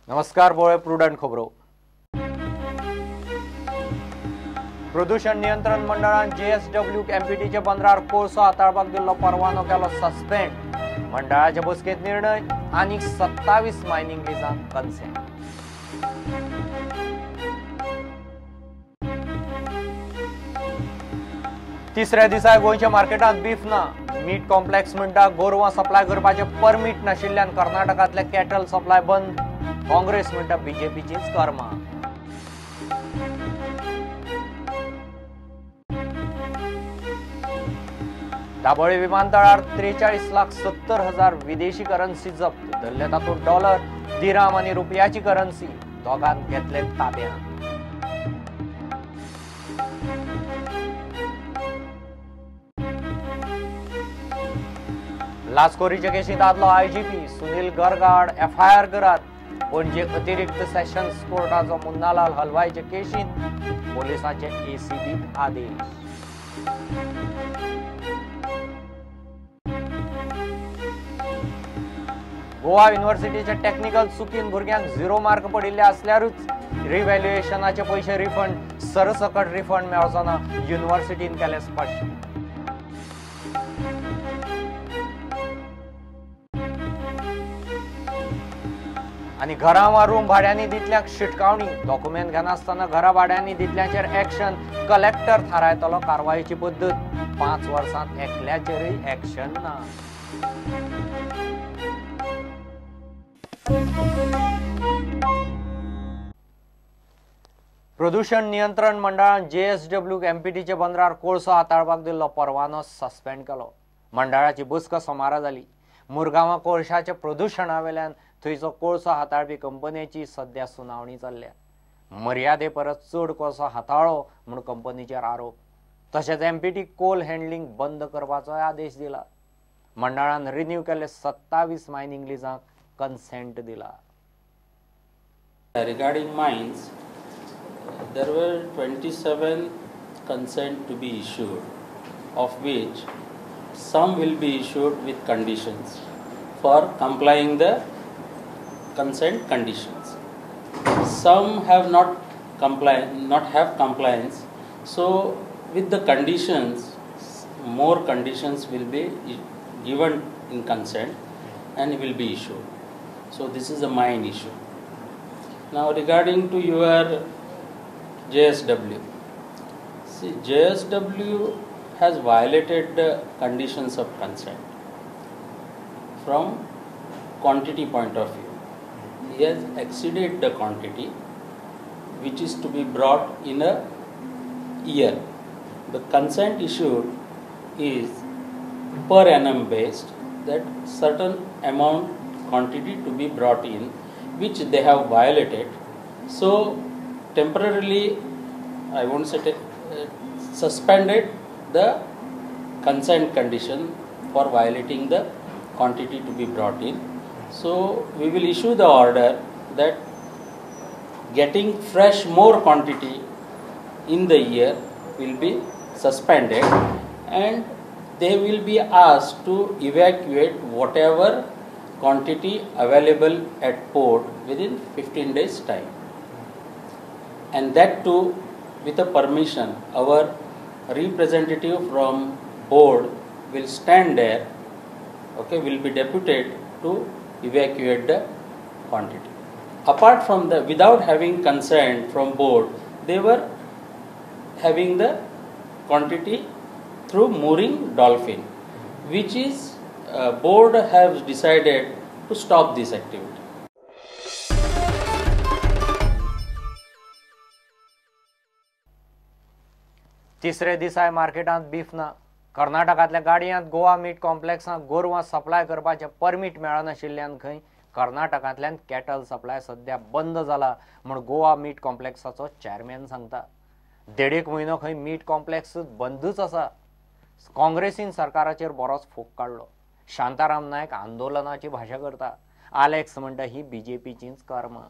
नमस्कार बोळे प्रुडंट खबरो। प्रदूषण नियंत्रण मंडळान JSW एमपीटीचे बंदरार कोळसो हाताळपाक दिल्लो परवानो केलो सस्पेंड। मंडळाच्या बसकेंत निर्णय आनी 27 मायनिंग लिजांक कन्सेंट। तिसऱ्या दिसा गोंयच्या मार्केटांत बीफ ना। मीट कॉम्प्लेक्स म्हणटा गोरवां सप्लाय करपाचे परमीट नाशिल्ल्यान कर्नाटकांतले कॅटल सप्लाय बंद। काँग्रेस म्हणटा बीजेपीचीच कर्मा। दाबोळे विमानतळार 43,70,000 विदेशी करन्सी जप्त। धरले तातूंत डॉलर, दिराम आनी रुपयाची करन्सी दोगांक घेतले ताब्यांत। लाचखोरीचे केशींत आदलो IGP सुनील गरगाड FIR करात। पणजे अतिरिक्त सेशन्स कोर्टाचो मुन्नालाल हलवाईचे केशींत पोलिसांचे ACBक आदेश। गोवा युनिव्हर्सिटीच्या टेक्निकल चुकीन भुरग्यांक 0 मार्क पडिल्ले असल्यारूच रिव्हॅल्युएशनाचे पैसे रिफंड सरसकट रिफंड मेळचो ना, युनिव्हर्सिटीन केले स्पश्ट। आनी घरां वा रूम भाड्यांनी दितल्यांक शिटकावणी। डॉक्युमेंट घेनासतना घरा भाड्यांनी दितल्यांचेर एक्शन। कलेक्टर थारायतलो कारवायेची पद्दत। 5 वर्सांत एकल्याचेरय एक्शन ना। प्रदूषण नियंत्रण मंडळान JSW एमपीटीचे बंदरार कोळसो हाताळपाक दिल्लो परवानो सस्पेंड केलो। मंडळाची बसका सोमारा जाली। मुरगांवां कोळशाच्या प्रदूषणावेल्यान थंयचो कोळसो हाताळपी कंपनीची सध्या सुनावणी चल्ल्या। मर्यादे परस चड कोळसो हाताळ्ळो म्हूण कंपनीचेर आरोप। तशेंच एमपीटी कोल हँडलिंग बंद करपाचो आदेश दिला। मंडळान रिन्यू केले 27 मायनिंग लिजांक कन्सेंट दिला। Regarding mines, there were 27 consent to be issued, of which some will be issued with conditions for complying the consent conditions. Some have not have compliance. So with the conditions, more conditions will be given in consent and will be issued. So this is a mine issue. Now regarding to your JSW, see, JSW has violated the conditions of consent from quantity point of view. He has exceeded the quantity which is to be brought in a year. The consent issued is per annum based, that certain amount quantity to be brought in which they have violated. So temporarily, I won't say suspended the consent condition for violating the quantity to be brought in. So we will issue the order that getting fresh more quantity in the year will be suspended, and they will be asked to evacuate whatever quantity available at port within 15 days time, and that too with a permission. Our representative from board will stand there, okay, will be deputed to evacuate the quantity. Apart from the, without having consent from board, they were having the quantity through mooring dolphin, which is board has decided to stop this activity. तिसरे दिसाय मार्केटांत beef ना। कर्नाटकांतल्या गाडयांत Goa meet कॉम्प्लेक्सांत गोरवां supply करपाचे permit मेळनाशिल्ल्यान खंय कर्नाटकांतल्यान cattle supply सध्या बंद जाला म्हूण गोवा मीट कॉम्प्लेक्साचो चेअरमॅन सांगता। 1.5 म्हयनो खंय मीट कॉम्प्लेक्स बंदूच आसा। काँग्रेसीन सरकाराचेर बरोच फोग काडलो। शांताराम नायक आंदोलनाची भाशा करता। आलेक्स म्हणटा ही बीजेपीचीच कर्मा।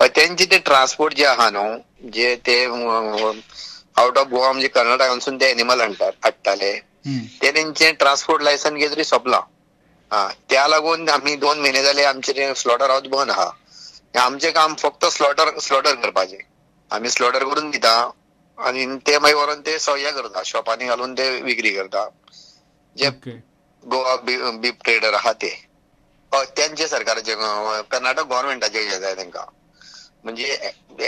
त्यांचे ते ट्रान्सपोर्ट जे आहा न्हू, जे ते आउट ऑफ गोवा म्हणजे कर्नाटकांसून ते एनिमल हाडटाले, ते तेंचे ट्रान्सपोर्ट लायसन घेतरी सोंपला। त्या लागून आम्ही 2 महिने जाले आमचे स्लॉटर हाऊस बंद आहा. आमचे काम फक्त स्लॉटर करपाचे. आम्ही स्लॉटर करून दिता आणि ते मागीर व्हरून ते हे करता, शॉपांनी घालून ते विक्री करता. जे गोवा बीफ ट्रेडर आहा ते त्यांचे सरकाराचे कर्नाटक गव्हर्नमेंटाचे हे जाय तांकां. म्हणजे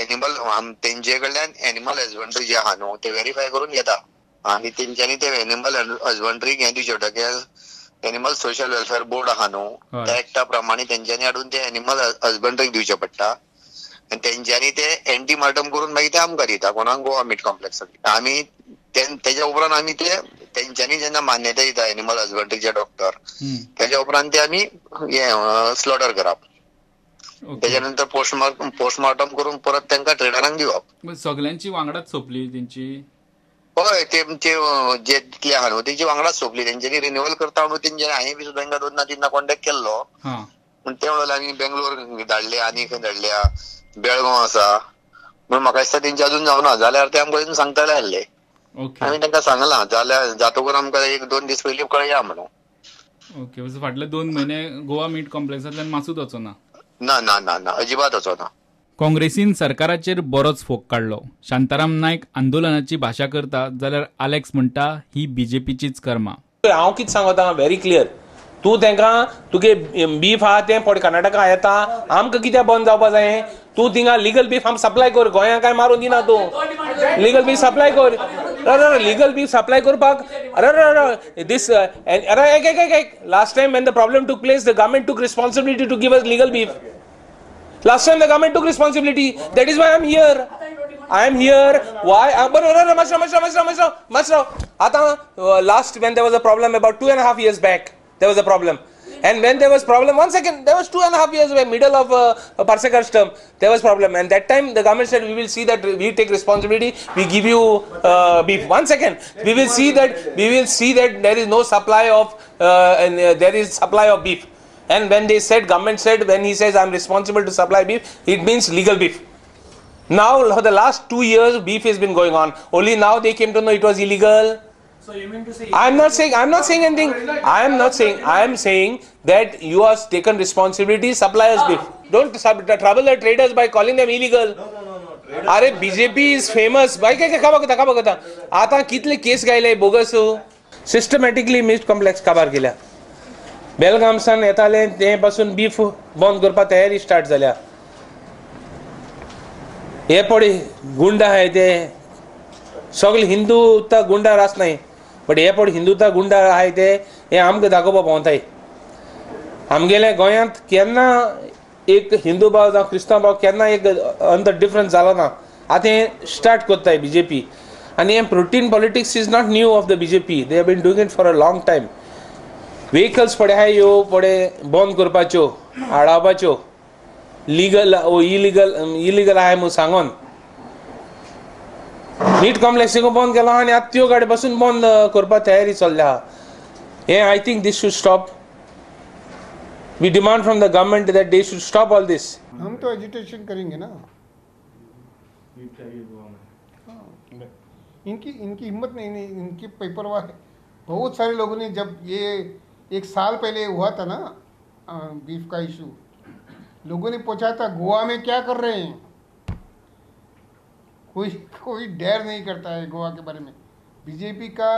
एनिमल तेंचे कडल्यान एनिमल हजबंड्री जे आहा न्हू ते व्हेरीफाय करून घेता आणि तेंच्यांनी ते एनिमल हजबंड्रीक हे दिवचे पडटा. एनिमल सोशल वेलफेअर बोर्ड आहा न्हू त्या एक्टा प्रमाणे तेंच्यांनी हाडून ते एनिमल हजबंड्रीक दिवचे पडटा आणि तेंच्यांनी ते एंटीमार्टम करून मागीर ते आमकां दिता कोणाक गोवा मीट कॉम्प्लेक्साक. आमी तेच्या उपरांत आमी ते तेंच्यांनी जेन्ना मान्यताय दिता एनिमल हजबंड्रीचे डॉक्टर तेच्या उपरांत ते आमी स्लॉटर करप. त्याच्या नंतर पोस्टमॉर्टम करून परत तांकां ट्रेडरांक दिवप. सगळ्यांची वांगडाच सोंपली तेंची. होय तेंचे जे तितले आहा न्हू तेंची वांगडाच सोंपली. तेंच्यांनी रिन्युअल करता म्हणून तेंच्यांनी हांवें बी सुद्दां तांकां 2-3 कॉन्टॅक्ट केल्लो. पूण ते म्हणले आमी बेंगलोर धाडल्या आनी खंय धाडल्या, बेळगांव आसा म्हणून म्हाका दिसता तेंचे अजून जावना. जाल्यार ते आमकां सांगताले आसले. हांवें तांकां सांगलां जाल्यार जातकूर आमकां 1-2 दीस पयलीं कळया म्हणून. ओके, फाटले 2 महिने गोवा मीट कॉम्प्लेक्सांतल्यान मासूच वचना. ना ना ना ना अजिबात वचना. काँग्रेसीन सरकाराचेर बरोच फोग काडलो. शांताराम नायक आंदोलनाची भाशा करता जाल्यार आलेक्स म्हणटा ही बीजेपीचीच कर्मा. हांव कितें सांगता व्हेरी क्लियर. तूं तांकां तुगे बीफ आहा तें पड कर्नाटका येता आमकां कित्याक बंद जावपा जाय. तूं थिंगा लिगल बीफ आम सप्लाय कर. गोंयांक काय मारून दिना तूं. लिगल बीफ सप्लाय कर. लिगल बीफ सप्लाय करपाक this last time when the problem took place the government took responsibility to give us legal beef. Last time the government took responsibility. That is why I am here. Why? Last when there was a problem about 2.5 years back, there was a problem. And when there was problem, 1 second, there was 2.5 years back, middle of Parsekar's term, there was problem. And that time the government said, we will see that we take responsibility, we give you beef. 1 second, we will see that there is no supply of, there is supply of beef. And when they said, government said, when he says, I am responsible to supply beef, it means legal beef. Now, for the last 2 years, beef has been going on. Only now they came to know it was illegal. So you mean to say? I'm not saying anything. I am saying that you have taken responsibility, supply us beef. Don't trouble the traders by calling them illegal. No. अरे BJP is famous bye काय काबार करता आता कितले case गायले bogus systematically meet complex काबार केल्या. बेलगामसान येताले ते पासून बीफ बंद करपा तयारी स्टार्ट जाल्या. हे पडे गुंड आहाय ते सगळे हिंदूता गुंडा रास नाही बट हे पड हिंदूता गुंडा आहाय ते हे आमकां दाखोवपा पावताय. आमगेल्या गोंयांत केन्ना एक हिंदू भाव जावं क्रिस्तांव भाव केन्ना एक अंतर डिफरन्स जालो ना. आतां हे स्टार्ट कोत्ताय बीजेपी आनी हे protein politics is not new of the BJP. They have been doing it for a long time. Vehicles पडे आहाय ह्यो पडे बंद करपाच्यो आडावपाच्यो लीगल इलिगल आहाय म्हूण सांगून मीट कॉम्प्लेक्स बंद केलो आनी आतां त्यो गाडी पासून बंद करपा तयारी चल्ल्या आहा. हे I think this should stop. We demand from the government that they should stop all this. हम तो एजिटेशन करेंगे ना. इनकी हिम्मत नहीं, इनकी पेपरवाह है. बहुत सारे लोगों ने जब ये 1 साल पहले हुआ था ना बीफ का इशू, लोगों ने पूछा था गोवा में क्या कर रहे हैं. कोई डेयर नहीं करता है गोवा के बारे में. बीजेपी का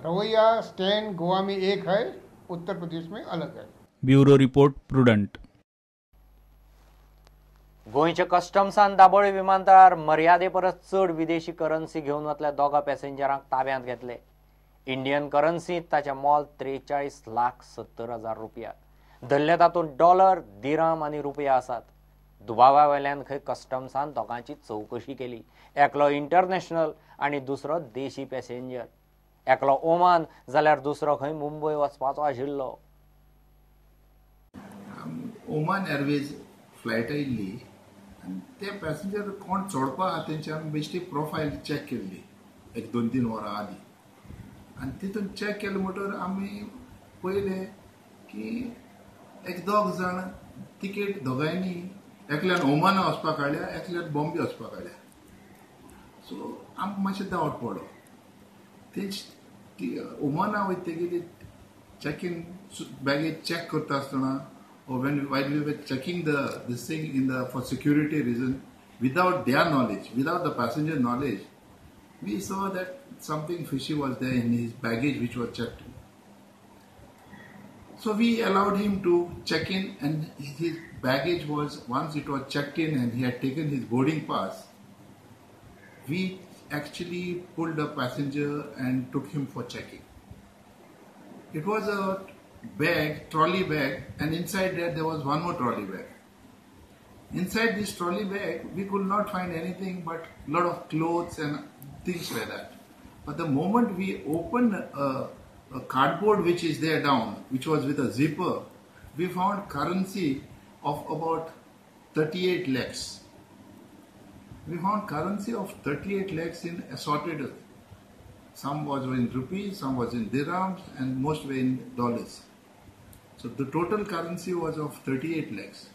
रवैया स्टैंड गोवा में एक है, उत्तर प्रदेश में अलग है. Bureau report prudent. गोंयच्या कस्टम्सान दाबोळे विमानतळार मर्यादे परस चड विदेशी करन्सी घेवन वतल्या दोगा पॅसेंजरांक ताब्यांत घेतले. इंडियन करन्सींत ताचें मोल 43,70,000 रुपया. धरले तातूंत डॉलर, दिरहम आनी रुपया आसात. दुबावा वयल्यान खंय कस्टम्सान दोगांची चवकशी केली. एकलो इंटरनॅशनल आनी दुसरो देशी पॅसेंजर. एकलो ओमान जाल्यार दुसरो खंय मुंबय वचपाचो आशिल्लो. ओमान एअरवेज फ्लायट आयिल्ली आनी ते पॅसेंजर कोण चोडपा तेंची आमी बेश्टी प्रोफायल चॅक केल्ली 1-2-3 वरां आदी. आनी तितून चॅक केले म्हणटोर आमी पयले की 1-2 जाण तिकेट दोगांयनी एकल्यान ओमाना वचपाक काडल्या, एकल्यान बॉम्बे वचपाक काडल्या. सो आमकां मातशें डावट पडलो. तेंची ओमाना वयतकीर चॅक इन baggage check करता असताना, or while we were checking this thing for security reason, without their knowledge, without the passenger knowledge, we saw that something fishy was there in his baggage which was checked. So we allowed him to check in, and his baggage was, once it was checked in and he had taken his boarding pass, we actually pulled a passenger and took him for checking. It was a bag, trolley bag, and inside that there was one more trolley bag. Inside this trolley bag, we could not find anything but a lot of clothes and things like that. But the moment we opened a cardboard which is there down, which was with a zipper, we found currency of about 38 lakhs. We found currency of 38 lakhs in assorted. Some was in rupees, some was in dirhams, and most were in dollars. So the total currency was of 38 lakhs.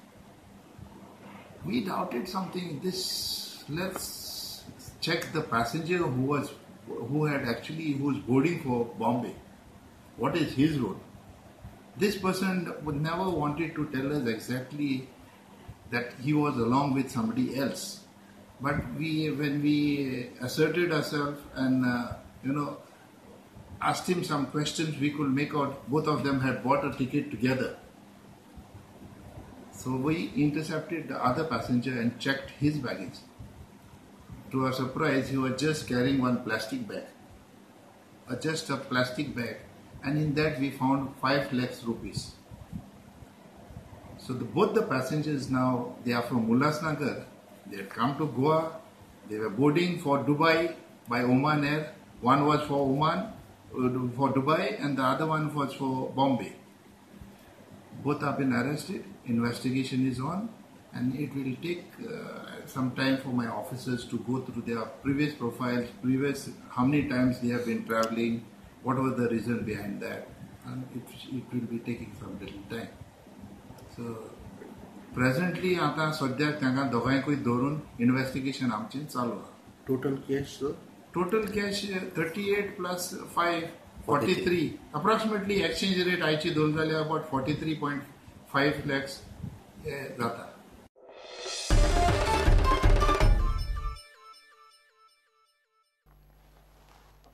We doubted something. Let's check the passenger who was boarding for Bombay. What is his role? This person would never wanted to tell us exactly that he was along with somebody else. But when we asserted ourselves and asked him some questions, we could make out both of them had bought a ticket together. So we intercepted the other passenger and checked his baggage. To our surprise, he was just carrying one plastic bag, just a plastic bag, and in that we found 5 lakhs rupees. So both the passengers now, they are from Ulhasnagar. They had come to Goa. They were boarding for Dubai by Oman Air. One was for Oman, for Dubai, and the other one was for Bombay. Both have been arrested. Investigation is on, and it will take some time for my officers to go through their previous profiles, how many times they have been traveling, what was the reason behind that, and it will be taking some little time. So presently आता सध्या त्यांना दोघांकूय धरून investigation आमचे चालू आहे. Total cash sir? Total cash 38 plus 5, 43. Approximately exchange rate आयची दोन झाले about 43.5 lakhs जाता.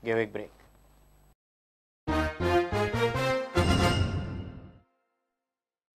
Give a break.